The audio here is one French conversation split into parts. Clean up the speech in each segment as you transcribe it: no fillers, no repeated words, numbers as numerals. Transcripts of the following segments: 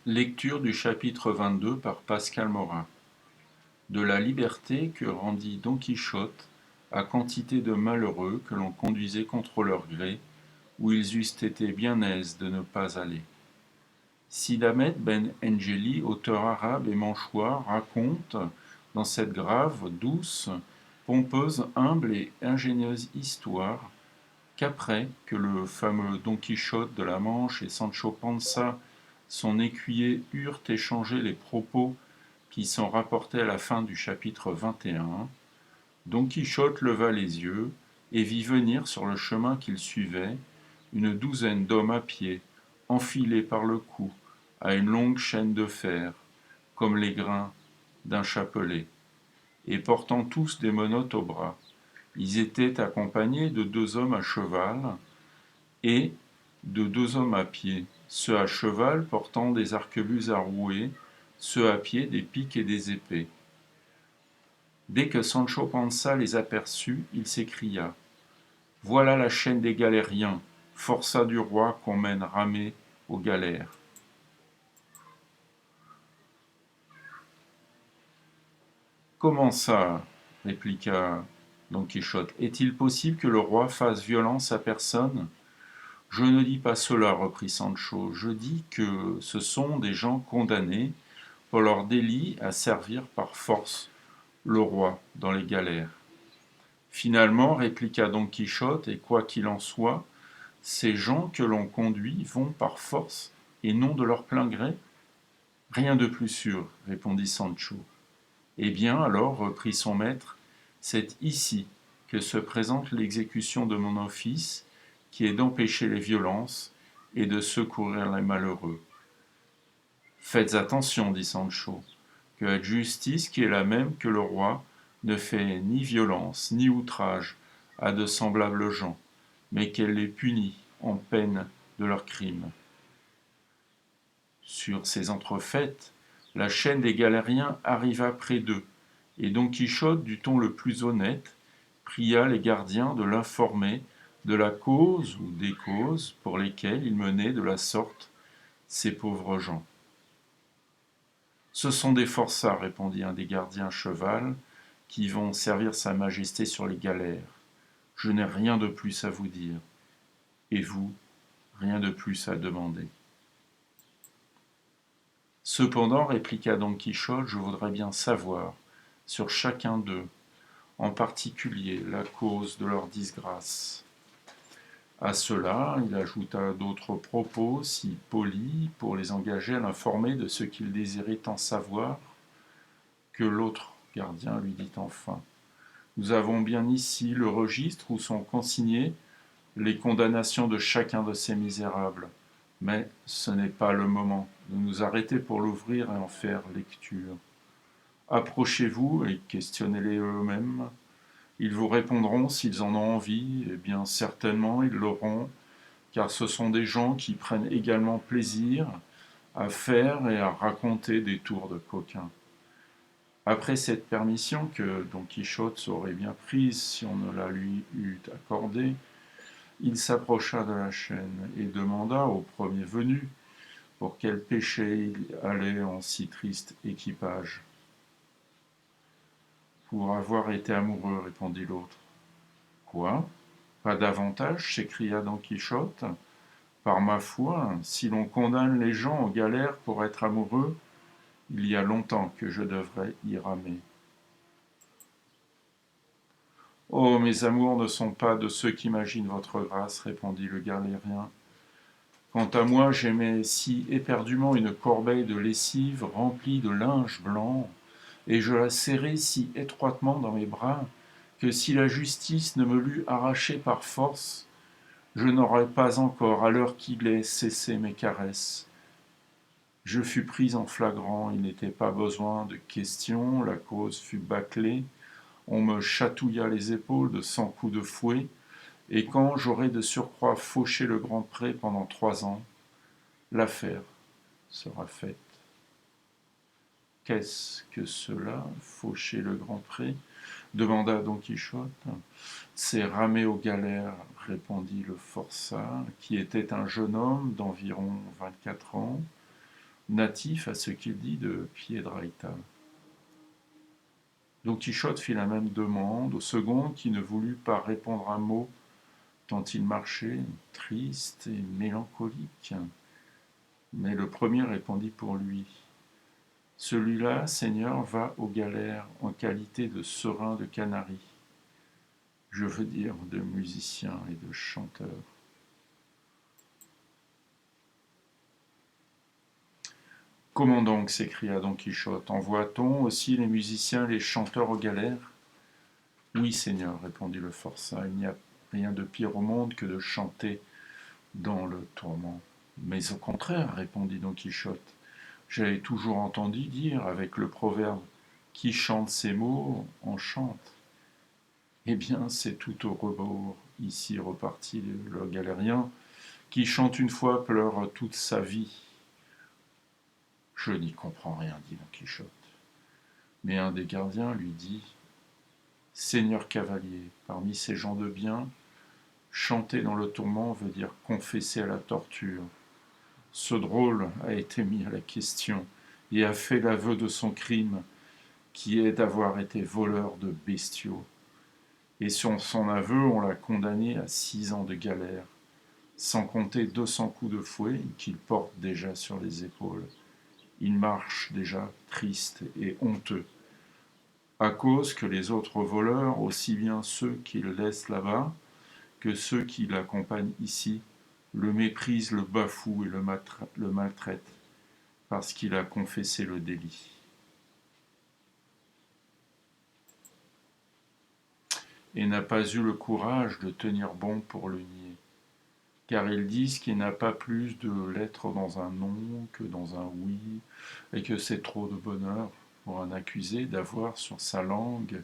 Lecture du chapitre 22 par Pascal Morin. De la liberté que rendit Don Quichotte à quantité de malheureux que l'on conduisait contre leur gré, où ils eussent été bien aises de ne pas aller. Sidi Ahmed Ben Engeli, auteur arabe et manchois, raconte, dans cette grave, douce, pompeuse, humble et ingénieuse histoire, qu'après que le fameux Don Quichotte de la Manche et Sancho Panza, son écuyer, eurent échangé les propos qui sont rapportés à la fin du chapitre 21, Don Quichotte leva les yeux et vit venir sur le chemin qu'il suivait une douzaine d'hommes à pied, enfilés par le cou à une longue chaîne de fer, comme les grains d'un chapelet, et portant tous des menottes au bras. Ils étaient accompagnés de 2 hommes à cheval et de 2 hommes à pied, ceux à cheval portant des arquebuses à rouer, ceux à pied des piques et des épées. Dès que Sancho Panza les aperçut, il s'écria: Voilà la chaîne des galériens, forçat du roi qu'on mène ramer aux galères. Comment ça? Répliqua Don Quichotte. Est-il possible que le roi fasse violence à personne? Je ne dis pas cela, reprit Sancho, je dis que ce sont des gens condamnés pour leur délit à servir par force le roi dans les galères. Finalement, répliqua Don Quichotte, et quoi qu'il en soit, ces gens que l'on conduit vont par force et non de leur plein gré? Rien de plus sûr, répondit Sancho. Eh bien, alors, reprit son maître, c'est ici que se présente l'exécution de mon office, qui est d'empêcher les violences et de secourir les malheureux. Faites attention, dit Sancho, que la justice, qui est la même que le roi, ne fait ni violence ni outrage à de semblables gens, mais qu'elle les punit en peine de leurs crimes. Sur ces entrefaites, la chaîne des galériens arriva près d'eux, et Don Quichotte, du ton le plus honnête, pria les gardiens de l'informer de la cause ou des causes pour lesquelles il menait de la sorte ces pauvres gens. Ce sont des forçats, répondit un des gardiens à cheval, qui vont servir sa majesté sur les galères. Je n'ai rien de plus à vous dire, et vous, rien de plus à demander. Cependant, répliqua Don Quichotte, je voudrais bien savoir, sur chacun d'eux, en particulier, la cause de leur disgrâce. À cela, il ajouta d'autres propos, si polis, pour les engager à l'informer de ce qu'il désirait en savoir, que l'autre gardien lui dit enfin: Nous avons bien ici le registre où sont consignées les condamnations de chacun de ces misérables, mais ce n'est pas le moment de nous arrêter pour l'ouvrir et en faire lecture. Approchez-vous et questionnez-les eux-mêmes. Ils vous répondront s'ils en ont envie, et bien certainement ils l'auront, car ce sont des gens qui prennent également plaisir à faire et à raconter des tours de coquins. Après cette permission, que Don Quichotte aurait bien prise si on ne la lui eût accordée, il s'approcha de la chaîne et demanda au premier venu pour quel péché il allait en si triste équipage. Pour avoir été amoureux, répondit l'autre. Quoi? Pas davantage? S'écria Don Quichotte. Par ma foi, si l'on condamne les gens aux galères pour être amoureux, il y a longtemps que je devrais y ramer. Oh, mes amours ne sont pas de ceux qu'imaginent votre grâce, répondit le galérien. Quant à moi, j'aimais si éperdument une corbeille de lessive remplie de linge blanc, et je la serrais si étroitement dans mes bras, que si la justice ne me l'eût arrachée par force, je n'aurais pas encore, à l'heure qu'il est, cessé mes caresses. Je fus pris en flagrant, il n'était pas besoin de questions, la cause fut bâclée, on me chatouilla les épaules de 100 coups de fouet, et quand j'aurai de surcroît fauché le grand pré pendant 3 ans, l'affaire sera faite. Qu'est-ce que cela, faucher le grand pré? Demanda Don Quichotte. C'est ramer aux galères, répondit le forçat, qui était un jeune homme d'environ 24 ans. natif à ce qu'il dit de Piedrahita. Don Quichotte fit la même demande au second qui ne voulut pas répondre un mot tant il marchait, triste et mélancolique. Mais le premier répondit pour lui. Celui-là, Seigneur, va aux galères en qualité de serin de canari. Je veux dire de musicien et de chanteur. Comment donc s'écria Don Quichotte. Envoie-t-on aussi les musiciens et les chanteurs aux galères? Oui, Seigneur, répondit le forçat, il n'y a rien de pire au monde que de chanter dans le tourment. Mais au contraire, répondit Don Quichotte, j'avais toujours entendu dire avec le proverbe qui chante ses mots en chante. Eh bien, c'est tout au rebours, ici repartit le galérien, qui chante une fois pleure toute sa vie. Je n'y comprends rien, dit Don Quichotte. Mais un des gardiens lui dit Seigneur cavalier, parmi ces gens de bien, chanter dans le tourment veut dire confesser à la torture. Ce drôle a été mis à la question et a fait l'aveu de son crime, qui est d'avoir été voleur de bestiaux. Et sur son aveu, on l'a condamné à 6 ans de galère, sans compter 200 coups de fouet qu'il porte déjà sur les épaules. Il marche déjà triste et honteux, à cause que les autres voleurs, aussi bien ceux qu'il laisse là-bas que ceux qui l'accompagnent ici, le méprisent, le bafouent et le maltraitent, parce qu'il a confessé le délit. Et n'a pas eu le courage de tenir bon pour le nier, car ils disent qu'il n'a pas plus de lettres dans un non que dans un oui, et que c'est trop de bonheur pour un accusé d'avoir sur sa langue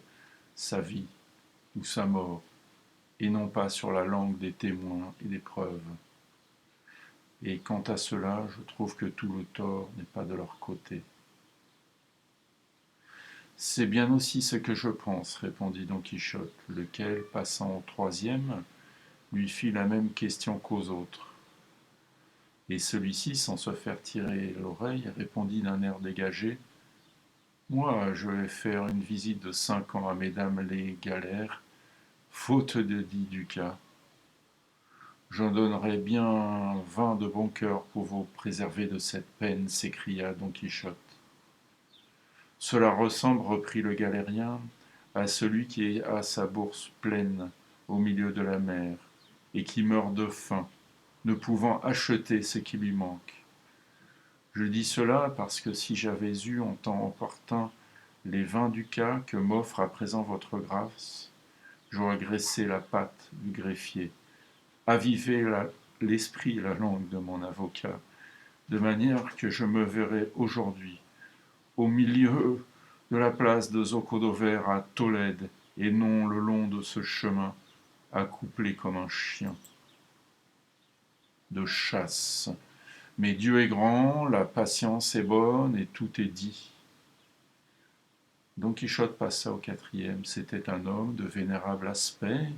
sa vie ou sa mort, et non pas sur la langue des témoins et des preuves. Et quant à cela, je trouve que tout le tort n'est pas de leur côté. C'est bien aussi ce que je pense, répondit Don Quichotte, lequel, passant au troisième, lui fit la même question qu'aux autres. Et celui-ci, sans se faire tirer l'oreille, répondit d'un air dégagé « Moi, je vais faire une visite de 5 ans à mesdames les galères, faute de 10 ducats. J'en donnerais bien 20 de bon cœur pour vous préserver de cette peine, s'écria Don Quichotte. Cela ressemble, reprit le galérien, à celui qui a sa bourse pleine au milieu de la mer et qui meurt de faim, ne pouvant acheter ce qui lui manque. Je dis cela parce que si j'avais eu en temps opportun les 20 ducats que m'offre à présent votre grâce, j'aurais graissé la patte du greffier, avivé l'esprit et la langue de mon avocat, de manière que je me verrais aujourd'hui au milieu de la place de Zocodover à Tolède, et non le long de ce chemin, accouplé comme un chien de chasse. Mais Dieu est grand, la patience est bonne, et tout est dit. Don Quichotte passa au quatrième. C'était un homme de vénérable aspect,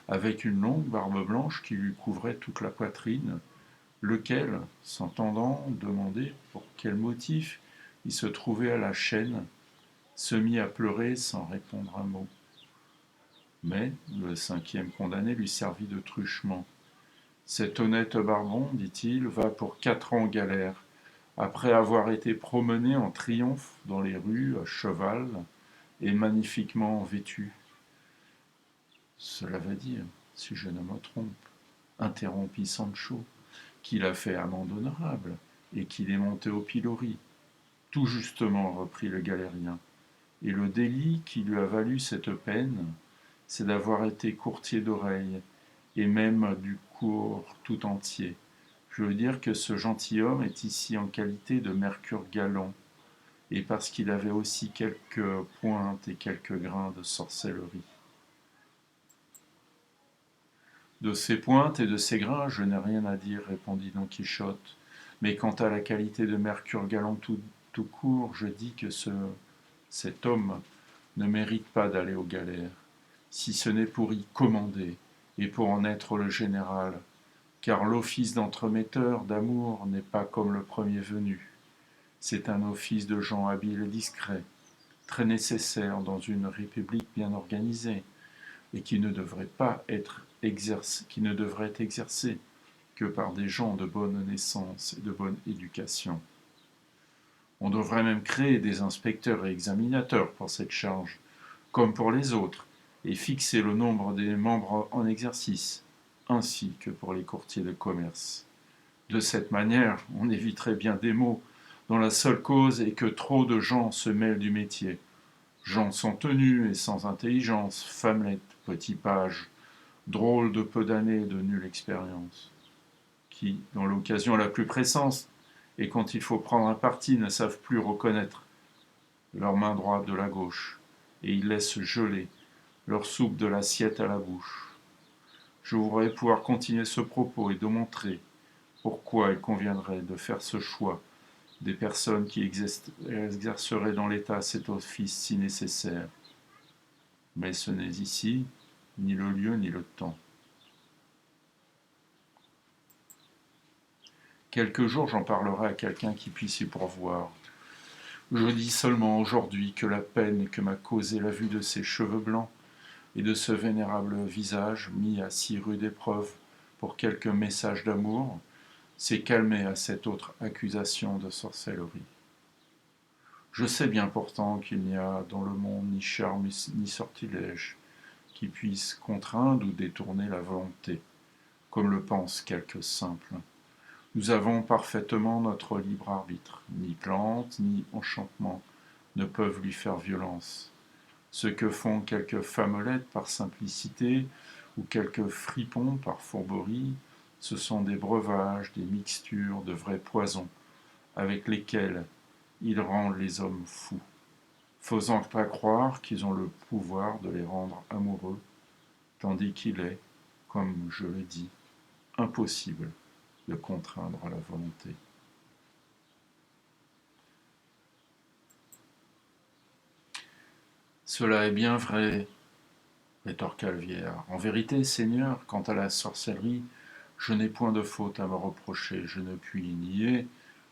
avec une longue barbe blanche qui lui couvrait toute la poitrine, lequel, s'entendant demander pour quel motif il se trouvait à la chaîne, se mit à pleurer sans répondre un mot. Mais le cinquième condamné lui servit de truchement. Cet honnête barbon, dit-il, va pour 4 ans en galère, après avoir été promené en triomphe dans les rues à cheval et magnifiquement vêtu. Cela veut dire, si je ne me trompe, interrompit Sancho, qu'il a fait amende honorable et qu'il est monté au pilori. Tout justement, reprit le galérien, et le délit qui lui a valu cette peine, c'est d'avoir été courtier d'oreilles, et même du cours tout entier. Je veux dire que ce gentilhomme est ici en qualité de Mercure galant, et parce qu'il avait aussi quelques pointes et quelques grains de sorcellerie. De ces pointes et de ces grains, je n'ai rien à dire, répondit Don Quichotte, mais quant à la qualité de Mercure galant tout court, je dis que cet homme ne mérite pas d'aller aux galères, si ce n'est pour y commander et pour en être le général, car l'office d'entremetteur d'amour n'est pas comme le premier venu. C'est un office de gens habiles et discrets, très nécessaire dans une république bien organisée, et qui ne devrait être exercé que par des gens de bonne naissance et de bonne éducation. On devrait même créer des inspecteurs et examinateurs pour cette charge, comme pour les autres, et fixer le nombre des membres en exercice, ainsi que pour les courtiers de commerce. De cette manière, on éviterait bien des maux dont la seule cause est que trop de gens se mêlent du métier. Gens sans tenue et sans intelligence, femmelettes, petits pages, drôles de peu d'années et de nulle expérience, qui, dans l'occasion la plus pressante, et quand il faut prendre un parti, ne savent plus reconnaître leur main droite de la gauche, et ils laissent geler leur soupe de l'assiette à la bouche. Je voudrais pouvoir continuer ce propos et de montrer pourquoi il conviendrait de faire ce choix des personnes qui exerceraient dans l'État cet office si nécessaire. Mais ce n'est ici ni le lieu ni le temps. Quelques jours, j'en parlerai à quelqu'un qui puisse y pourvoir. Je dis seulement aujourd'hui que la peine que m'a causée la vue de ces cheveux blancs et de ce vénérable visage mis à si rude épreuve pour quelques messages d'amour s'est calmée à cette autre accusation de sorcellerie. Je sais bien pourtant qu'il n'y a dans le monde ni charme ni sortilège qui puisse contraindre ou détourner la volonté, comme le pensent quelques simples. Nous avons parfaitement notre libre arbitre. Ni plantes, ni enchantements ne peuvent lui faire violence. Ce que font quelques femmelettes par simplicité ou quelques fripons par fourberie, ce sont des breuvages, des mixtures de vrais poisons, avec lesquels ils rendent les hommes fous, faisant pas croire qu'ils ont le pouvoir de les rendre amoureux, tandis qu'il est, comme je le dis, impossible de contraindre à la volonté. Cela est bien vrai, rétorqua le vieillard. En vérité, Seigneur, quant à la sorcellerie, je n'ai point de faute à me reprocher. Je ne puis nier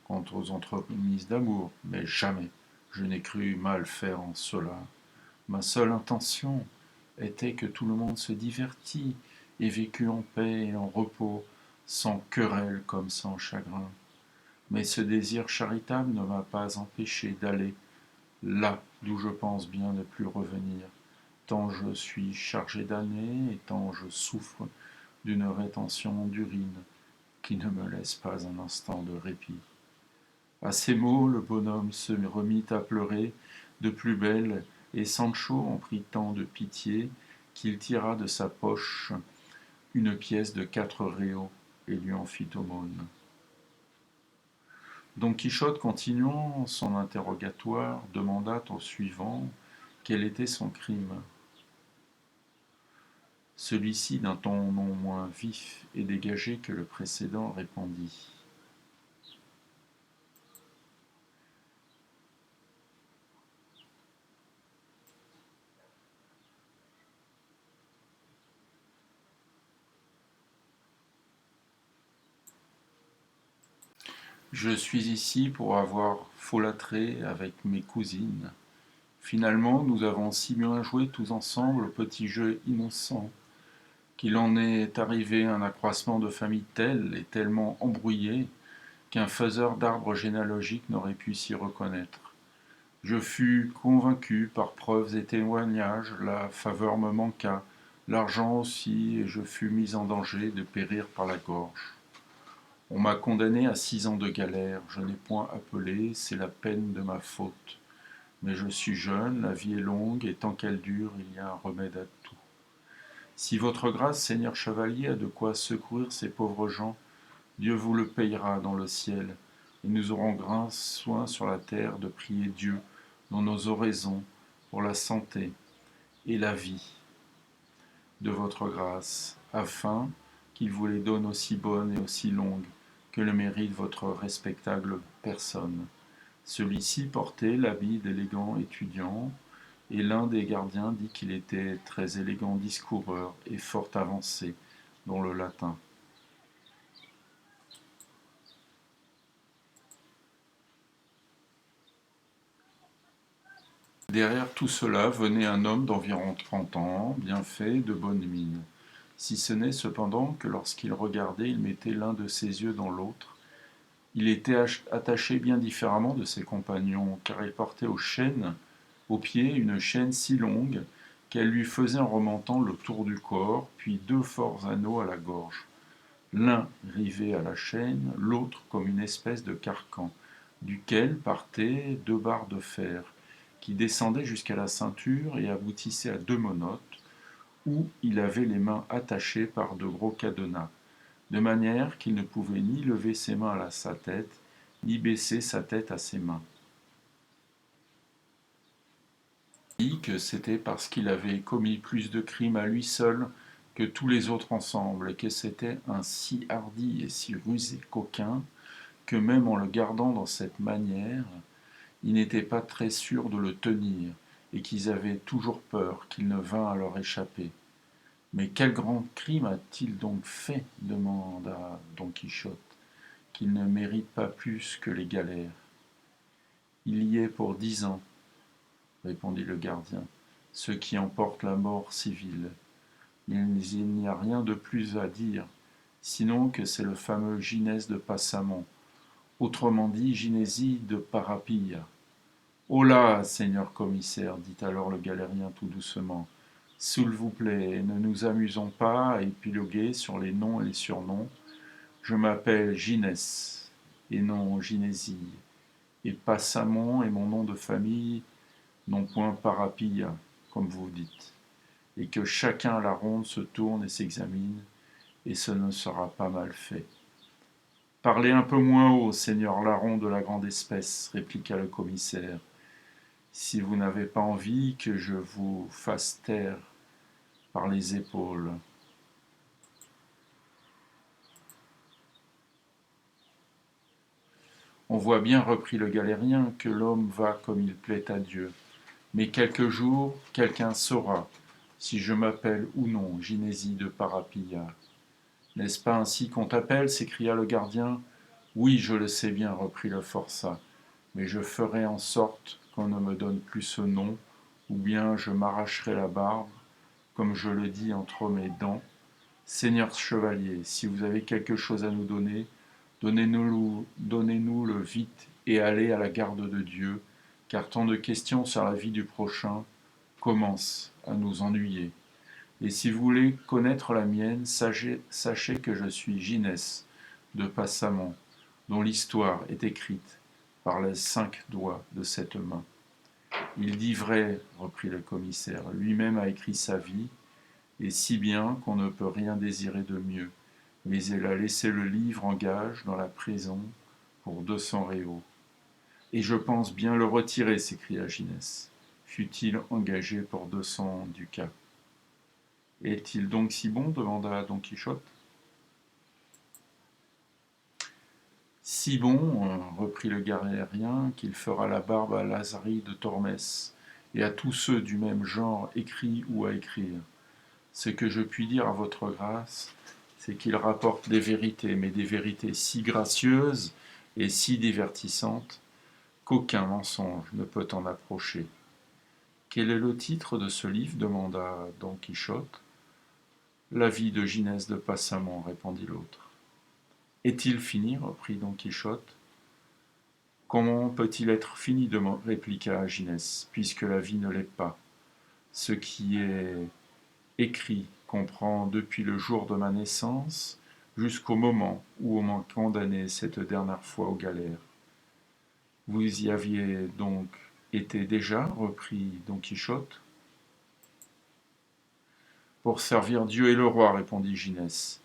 quant aux entremises d'amour, mais jamais je n'ai cru mal faire en cela. Ma seule intention était que tout le monde se divertît et vécût en paix et en repos, sans querelle comme sans chagrin. Mais ce désir charitable ne m'a pas empêché d'aller là d'où je pense bien ne plus revenir, tant je suis chargé d'années et tant je souffre d'une rétention d'urine qui ne me laisse pas un instant de répit. À ces mots, le bonhomme se remit à pleurer de plus belle, et Sancho en prit tant de pitié qu'il tira de sa poche une pièce de 4 réaux et lui en fit aumône. Don Quichotte, continuant son interrogatoire, demanda au suivant quel était son crime. Celui-ci, d'un ton non moins vif et dégagé que le précédent, répondit. Je suis ici pour avoir folâtré avec mes cousines. Finalement, nous avons si bien joué tous ensemble au petit jeu innocent qu'il en est arrivé un accroissement de famille tel et tellement embrouillé qu'un faiseur d'arbres généalogiques n'aurait pu s'y reconnaître. Je fus convaincu par preuves et témoignages, la faveur me manqua, l'argent aussi, et je fus mis en danger de périr par la gorge. On m'a condamné à 6 ans de galère, je n'ai point appelé, c'est la peine de ma faute. Mais je suis jeune, la vie est longue, et tant qu'elle dure, il y a un remède à tout. Si votre grâce, Seigneur chevalier, a de quoi secourir ces pauvres gens, Dieu vous le payera dans le ciel, et nous aurons grand soin sur la terre de prier Dieu dans nos oraisons pour la santé et la vie de votre grâce, afin qu'il vous les donne aussi bonnes et aussi longues que le mérite votre respectable personne. Celui-ci portait l'habit d'élégant étudiant, et l'un des gardiens dit qu'il était très élégant discoureur et fort avancé dans le latin. Derrière tout cela venait un homme d'environ 30 ans, bien fait, de bonne mine. Si ce n'est cependant que lorsqu'il regardait, il mettait l'un de ses yeux dans l'autre. Il était attaché bien différemment de ses compagnons, car il portait au pied une chaîne si longue qu'elle lui faisait en remontant le tour du corps, puis deux forts anneaux à la gorge, l'un rivé à la chaîne, l'autre comme une espèce de carcan, duquel partaient deux barres de fer, qui descendaient jusqu'à la ceinture et aboutissaient à deux menottes, où il avait les mains attachées par de gros cadenas, de manière qu'il ne pouvait ni lever ses mains à sa tête, ni baisser sa tête à ses mains. Il dit que c'était parce qu'il avait commis plus de crimes à lui seul que tous les autres ensemble, et que c'était un si hardi et si rusé coquin, que même en le gardant dans cette manière, ils n'étaient pas très sûrs de le tenir, et qu'ils avaient toujours peur qu'il ne vînt à leur échapper. Mais quel grand crime a-t-il donc fait demanda Don Quichotte, qu'il ne mérite pas plus que les galères. Il y est pour 10 ans, répondit le gardien, ce qui emporte la mort civile. Il n'y a rien de plus à dire, sinon que c'est le fameux Ginès de Passamon, autrement dit Ginésie de Parapilla. Oh là, seigneur commissaire, dit alors le galérien tout doucement, s'il vous plaît, ne nous amusons pas à épiloguer sur les noms et les surnoms. Je m'appelle Ginès, et non Ginésie, et Passamon est mon nom de famille, non point Parapilla, comme vous dites, et que chacun à la ronde se tourne et s'examine, et ce ne sera pas mal fait. Parlez un peu moins haut, seigneur larron de la grande espèce, répliqua le commissaire, si vous n'avez pas envie que je vous fasse taire par les épaules. On voit bien, reprit le galérien, que l'homme va comme il plaît à Dieu. Mais quelque jour, quelqu'un saura si je m'appelle ou non Ginésie de Parapilla. N'est-ce pas ainsi qu'on t'appelle s'écria le gardien. Oui, je le sais bien, reprit le forçat, mais je ferai en sorte qu'on ne me donne plus ce nom, ou bien je m'arracherai la barbe, comme je le dis entre mes dents. Seigneur chevalier, si vous avez quelque chose à nous donner, donnez-nous-le vite et allez à la garde de Dieu, car tant de questions sur la vie du prochain commencent à nous ennuyer. Et si vous voulez connaître la mienne, sachez que je suis Ginès de Passamon, dont l'histoire est écrite par les 5 doigts de cette main. Il dit vrai, reprit le commissaire, lui-même a écrit sa vie, et si bien qu'on ne peut rien désirer de mieux. Mais il a laissé le livre en gage dans la prison pour 200 réaux. Et je pense bien le retirer, s'écria Ginès. Fut-il engagé pour 200 ducats. Est-il donc si bon demanda Don Quichotte. Si bon, reprit le galérien, qu'il fera la barbe à Lazari de Tormes et à tous ceux du même genre écrits ou à écrire. Ce que je puis dire à votre grâce, c'est qu'il rapporte des vérités, mais des vérités si gracieuses et si divertissantes qu'aucun mensonge ne peut en approcher. Quel est le titre de ce livre demanda Don Quichotte. La vie de Ginès de Passamon, répondit l'autre. Est-il fini reprit Don Quichotte. Comment peut-il être fini répliqua Ginès, puisque la vie ne l'est pas. Ce qui est écrit comprend depuis le jour de ma naissance jusqu'au moment où on m'a condamné cette dernière fois aux galères. Vous y aviez donc été déjà, reprit Don Quichotte. Pour servir Dieu et le roi, répondit Ginès.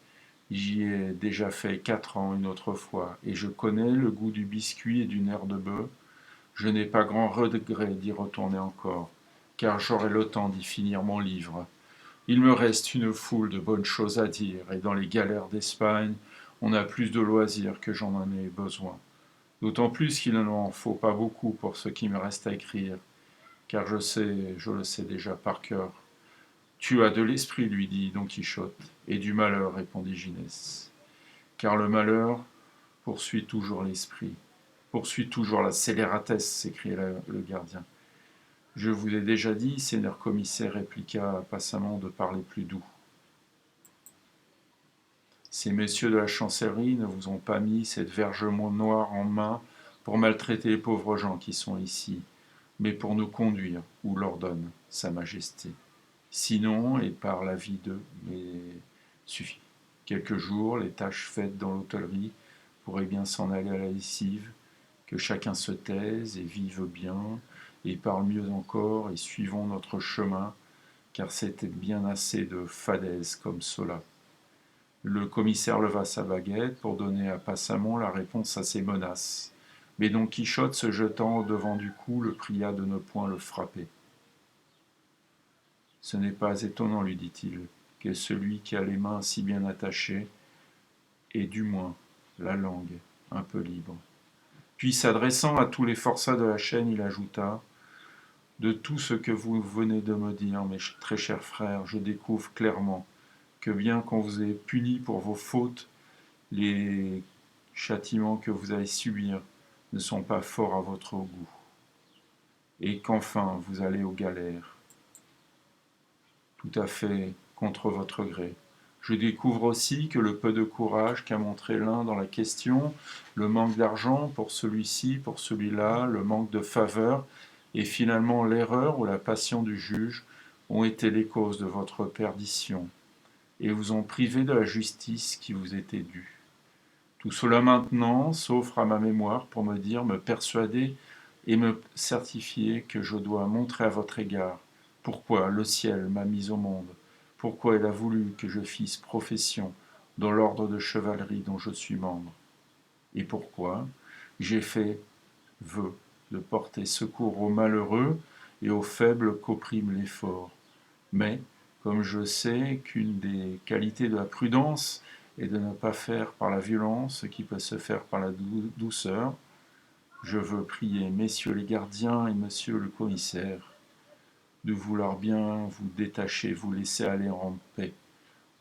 J'y ai déjà fait 4 ans une autre fois, et je connais le goût du biscuit et du nerf de bœuf. Je n'ai pas grand regret d'y retourner encore, car j'aurai le temps d'y finir mon livre. Il me reste une foule de bonnes choses à dire, et dans les galères d'Espagne, on a plus de loisirs que j'en en ai besoin. D'autant plus qu'il n'en faut pas beaucoup pour ce qui me reste à écrire, car je le sais déjà par cœur. Tu as de l'esprit, lui dit Don Quichotte, et du malheur, répondit Ginès. Car le malheur poursuit toujours l'esprit, poursuit toujours la scélératesse, s'écria le gardien. Je vous ai déjà dit, seigneur commissaire, répliqua Passamon de parler plus doux. Ces messieurs de la chancellerie ne vous ont pas mis cette verge noire en main pour maltraiter les pauvres gens qui sont ici, mais pour nous conduire où l'ordonne Sa Majesté. Sinon, et par l'avis d'eux, mais suffit. Quelques jours, les tâches faites dans l'hôtellerie pourraient bien s'en aller à la lessive, que chacun se taise et vive bien, et parle mieux encore, et suivons notre chemin, car c'était bien assez de fadaises comme cela. Le commissaire leva sa baguette pour donner à Passamon la réponse à ses menaces. Mais Don Quichotte, se jetant au-devant du cou, le pria de ne point le frapper. Ce n'est pas étonnant, lui dit-il, que celui qui a les mains si bien attachées ait du moins la langue un peu libre. Puis, s'adressant à tous les forçats de la chaîne, il ajouta « De tout ce que vous venez de me dire, mes très chers frères, je découvre clairement que bien qu'on vous ait puni pour vos fautes, les châtiments que vous allez subir ne sont pas forts à votre goût, et qu'enfin vous allez aux galères, tout à fait contre votre gré. Je découvre aussi que le peu de courage qu'a montré l'un dans la question, le manque d'argent pour celui-ci, pour celui-là, le manque de faveur, et finalement l'erreur ou la passion du juge ont été les causes de votre perdition, et vous ont privé de la justice qui vous était due. Tout cela maintenant s'offre à ma mémoire pour me dire, me persuader et me certifier que je dois montrer à votre égard pourquoi le ciel m'a mis au monde, pourquoi il a voulu que je fisse profession dans l'ordre de chevalerie dont je suis membre, et pourquoi j'ai fait vœu de porter secours aux malheureux et aux faibles qu'opprime l'effort. Mais, comme je sais qu'une des qualités de la prudence est de ne pas faire par la violence ce qui peut se faire par la douceur, je veux prier messieurs les gardiens et monsieur le commissaire de vouloir bien vous détacher, vous laisser aller en paix.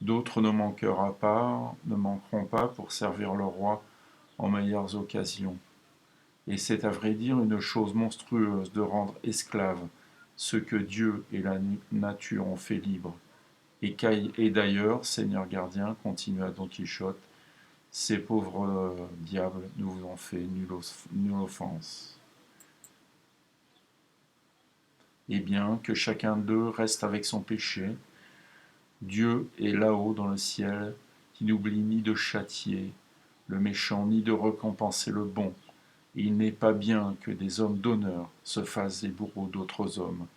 D'autres ne manqueront pas pour servir le roi en meilleures occasions. Et c'est à vrai dire une chose monstrueuse de rendre esclaves ce que Dieu et la nature ont fait libre. Et d'ailleurs, seigneur gardien, continua Don Quichotte, ces pauvres diables ne vous ont fait nulle offense. Eh bien, que chacun d'eux reste avec son péché. Dieu est là-haut dans le ciel, qui n'oublie ni de châtier le méchant, ni de récompenser le bon. Et il n'est pas bien que des hommes d'honneur se fassent des bourreaux d'autres hommes,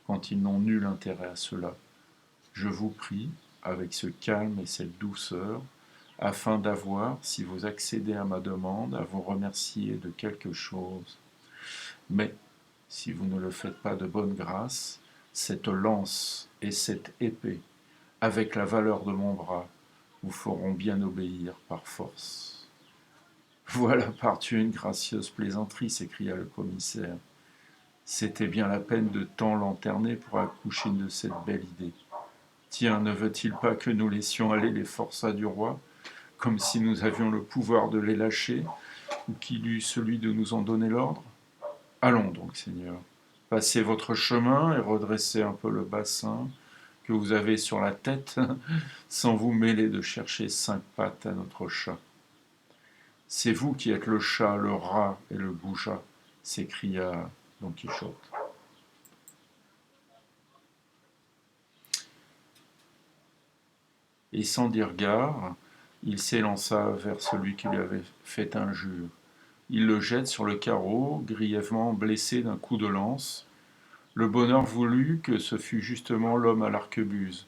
quand ils n'ont nul intérêt à cela. Je vous prie, avec ce calme et cette douceur, afin d'avoir, si vous accédez à ma demande, à vous remercier de quelque chose. Mais, si vous ne le faites pas de bonne grâce, cette lance et cette épée, avec la valeur de mon bras, vous feront bien obéir par force. Voilà par-tu une gracieuse plaisanterie, s'écria le commissaire. C'était bien la peine de tant lanterner pour accoucher de cette belle idée. Tiens, ne veut-il pas que nous laissions aller les forçats du roi, comme si nous avions le pouvoir de les lâcher, ou qu'il eût celui de nous en donner l'ordre? Allons donc, Seigneur, passez votre chemin et redressez un peu le bassin que vous avez sur la tête, sans vous mêler de chercher 5 pattes à notre chat. C'est vous qui êtes le chat, le rat et le goujat, s'écria Don Quichotte. Et sans dire gare, il s'élança vers celui qui lui avait fait injure. Il le jette sur le carreau, grièvement blessé d'un coup de lance. Le bonheur voulut que ce fût justement l'homme à l'arquebuse.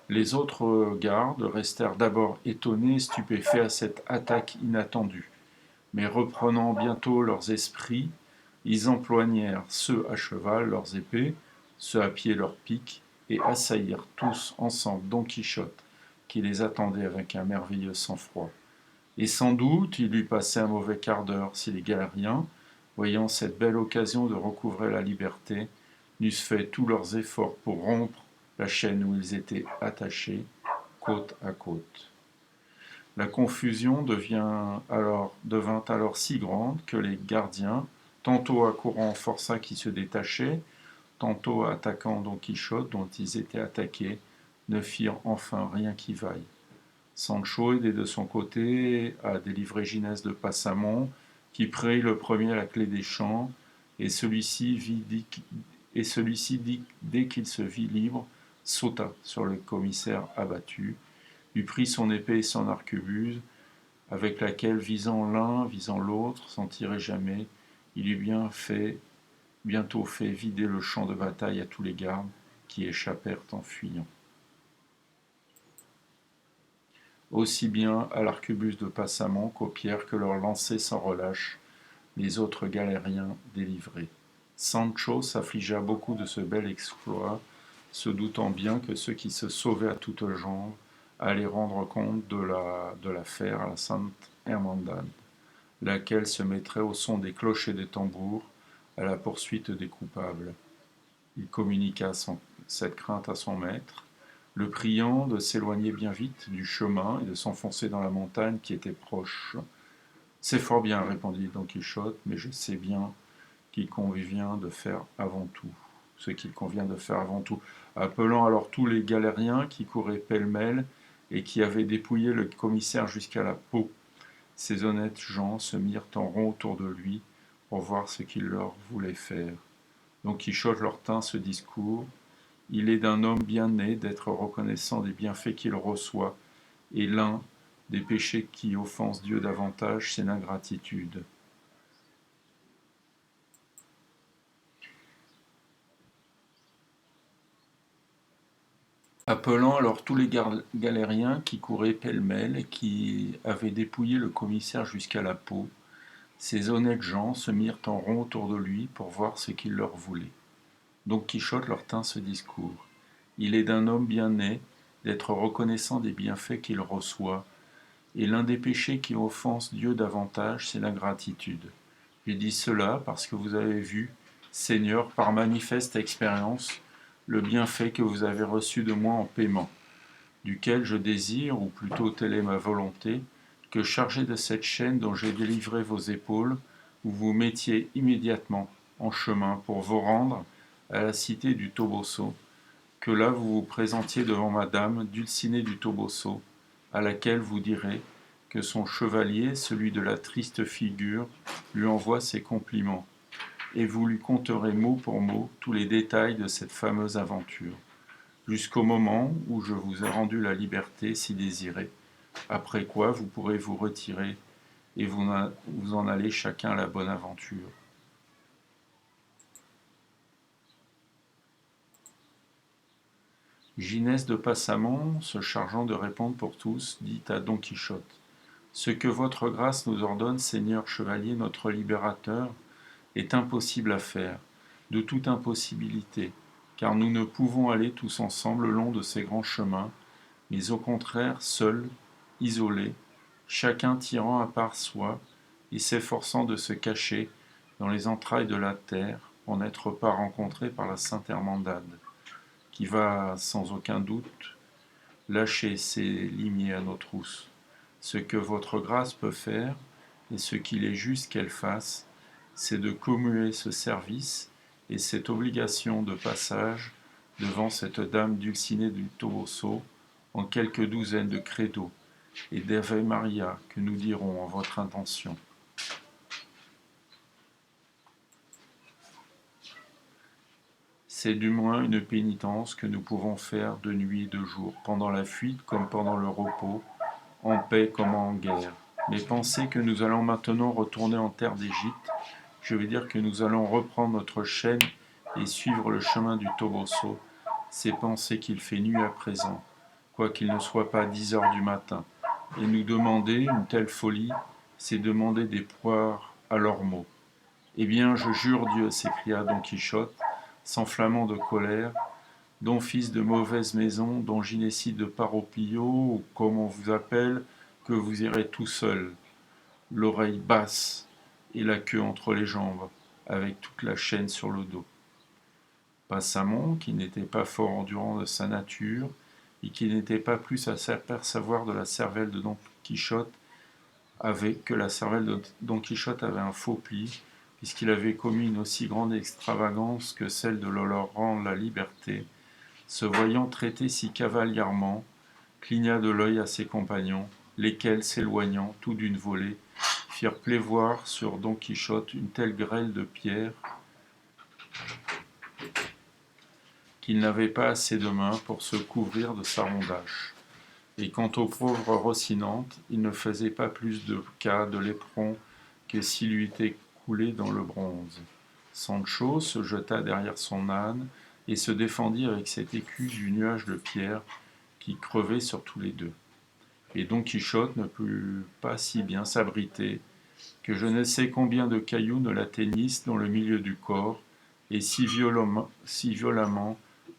Les autres gardes restèrent d'abord étonnés et stupéfaits à cette attaque inattendue. Mais reprenant bientôt leurs esprits, ils empoignèrent ceux à cheval leurs épées, ceux à pied leurs piques, et assaillirent tous ensemble Don Quichotte, qui les attendait avec un merveilleux sang-froid. Et sans doute il eût passé un mauvais quart d'heure si les galériens, voyant cette belle occasion de recouvrer la liberté, n'eussent fait tous leurs efforts pour rompre la chaîne où ils étaient attachés, côte à côte. La confusion devint alors si grande que les gardiens, tantôt accourant aux forçats qui se détachaient, tantôt attaquant Don Quichotte, dont ils étaient attaqués, ne firent enfin rien qui vaille. Sancho, aidé de son côté, a délivré Ginès de Passamon, qui prit le premier la clé des champs, et celui-ci, dès qu'il se vit libre, sauta sur le commissaire abattu, lui prit son épée et son arquebuse, avec laquelle, visant l'un, visant l'autre, sans tirer jamais, il eut bientôt fait vider le champ de bataille à tous les gardes qui échappèrent en fuyant. Aussi bien à l'arquebuse de Passamon qu'aux pierres que leur lançaient sans relâche les autres galériens délivrés. Sancho s'affligea beaucoup de ce bel exploit, se doutant bien que ceux qui se sauvaient à toutes jambes allaient rendre compte de l'affaire à la Sainte Hermandad, laquelle se mettrait au son des cloches et des tambours à la poursuite des coupables. Il communiqua cette crainte à son maître, le priant de s'éloigner bien vite du chemin et de s'enfoncer dans la montagne qui était proche. « C'est fort bien, répondit Don Quichotte, mais je sais bien ce qu'il convient de faire avant tout. Appelant alors tous les galériens qui couraient pêle-mêle et qui avaient dépouillé le commissaire jusqu'à la peau, ces honnêtes gens se mirent en rond autour de lui pour voir ce qu'il leur voulait faire. Don Quichotte leur tint ce discours. Il est d'un homme bien né d'être reconnaissant des bienfaits qu'il reçoit, et l'un des péchés qui offensent Dieu davantage, c'est l'ingratitude. Appelant alors tous les galériens qui couraient pêle-mêle et qui avaient dépouillé le commissaire jusqu'à la peau, ces honnêtes gens se mirent en rond autour de lui pour voir ce qu'il leur voulait. Don Quichotte leur tint ce discours. Il est d'un homme bien né d'être reconnaissant des bienfaits qu'il reçoit, et l'un des péchés qui offensent Dieu davantage, c'est l'ingratitude. J'ai dit cela parce que vous avez vu, Seigneur, par manifeste expérience, le bienfait que vous avez reçu de moi en paiement, duquel je désire, ou plutôt telle est ma volonté, que chargé de cette chaîne dont j'ai délivré vos épaules, vous vous mettiez immédiatement en chemin pour vous rendre à la cité du Toboso, que là vous vous présentiez devant madame Dulcinée du Toboso, à laquelle vous direz que son chevalier, celui de la triste figure, lui envoie ses compliments, et vous lui conterez mot pour mot tous les détails de cette fameuse aventure, jusqu'au moment où je vous ai rendu la liberté si désirée, après quoi vous pourrez vous retirer et vous en allez chacun à la bonne aventure. Ginès de Passamon, se chargeant de répondre pour tous, dit à Don Quichotte : « Ce que votre grâce nous ordonne, Seigneur chevalier, notre libérateur, est impossible à faire, de toute impossibilité, car nous ne pouvons aller tous ensemble le long de ces grands chemins, mais au contraire seuls, isolés, chacun tirant à part soi et s'efforçant de se cacher dans les entrailles de la terre pour n'être pas rencontré par la Sainte Hermandad, qui va sans aucun doute lâcher ses limiers à nos trousses. Ce que votre grâce peut faire, et ce qu'il est juste qu'elle fasse, c'est de commuer ce service et cette obligation de passage devant cette dame Dulcinée du Toboso en quelques douzaines de credos et d'Ave Maria que nous dirons en votre intention. C'est du moins une pénitence que nous pouvons faire de nuit et de jour, pendant la fuite comme pendant le repos, en paix comme en guerre. Mais pensez que nous allons maintenant retourner en terre d'Égypte, je veux dire que nous allons reprendre notre chaîne et suivre le chemin du Toboso, c'est penser qu'il fait nuit à présent, quoiqu'il ne soit pas 10 heures du matin. Et nous demander une telle folie, c'est demander des poires à leurs mots. Eh bien, je jure Dieu, s'écria Don Quichotte, s'enflammant de colère, don fils de mauvaise maison, don Gynécide de Paropillo, ou comme on vous appelle, que vous irez tout seul, l'oreille basse et la queue entre les jambes, avec toute la chaîne sur le dos. Passamon, qui n'était pas fort endurant de sa nature, et qui n'était pas plus à s'apercevoir de la cervelle de Don Quichotte, que la cervelle de Don Quichotte avait un faux pli, puisqu'il avait commis une aussi grande extravagance que celle de leur rendre la liberté, se voyant traité si cavalièrement, cligna de l'œil à ses compagnons, lesquels, s'éloignant tout d'une volée, firent pleuvoir sur Don Quichotte une telle grêle de pierres qu'il n'avait pas assez de main pour se couvrir de sa rondache. Et quant au pauvre Rocinante, il ne faisait pas plus de cas de l'éperon que s'il eût été coulé dans le bronze. Sancho se jeta derrière son âne et se défendit avec cet écu du nuage de pierres qui crevait sur tous les deux. Et Don Quichotte ne put pas si bien s'abriter que je ne sais combien de cailloux ne l'atteignissent dans le milieu du corps, et si violemment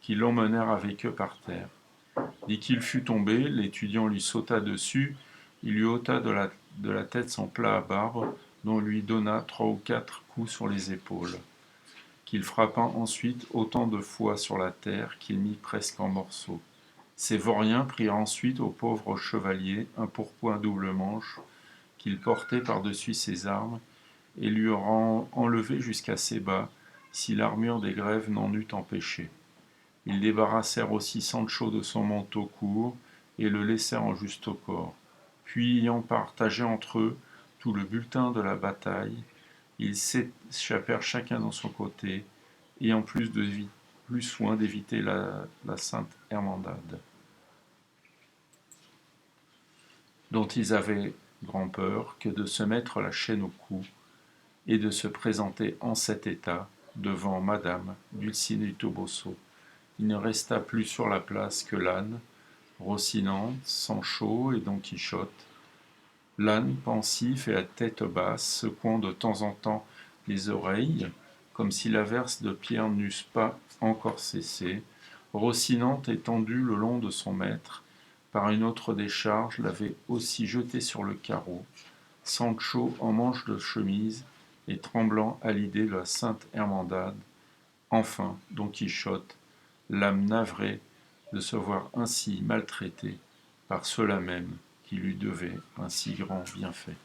qu'ils l'emmenèrent avec eux par terre. Dès qu'il fut tombé, l'étudiant lui sauta dessus, il lui ôta de la tête son plat à barbe, dont lui donna 3 ou 4 coups sur les épaules, qu'il frappa ensuite autant de fois sur la terre qu'il mit presque en morceaux. Ces vauriens prirent ensuite au pauvre chevalier un pourpoint double manche qu'il portait par-dessus ses armes et lui auront enlevé jusqu'à ses bas, si l'armure des grèves n'en eût empêché. Ils débarrassèrent aussi Sancho de son manteau court et le laissèrent en juste au corps. Puis, ayant partagé entre eux tout le bulletin de la bataille, ils s'échappèrent chacun dans son côté, ayant plus soin d'éviter la sainte Hermandade, dont ils avaient grand peur que de se mettre la chaîne au cou et de se présenter en cet état devant madame Dulcinea du Toboso. Il ne resta plus sur la place que l'âne, Rocinante, Sancho et Don Quichotte. L'âne, pensif et à tête basse, secouant de temps en temps les oreilles, comme si l'averse de pierre n'eusse pas encore cessé. Rocinante, étendue le long de son maître, par une autre décharge, l'avait aussi jeté sur le carreau. Sancho, en manche de chemise, et tremblant à l'idée de la sainte Hermandade. Enfin, Don Quichotte, l'âme navrée de se voir ainsi maltraité par ceux-là même qui lui devaient un si grand bienfait.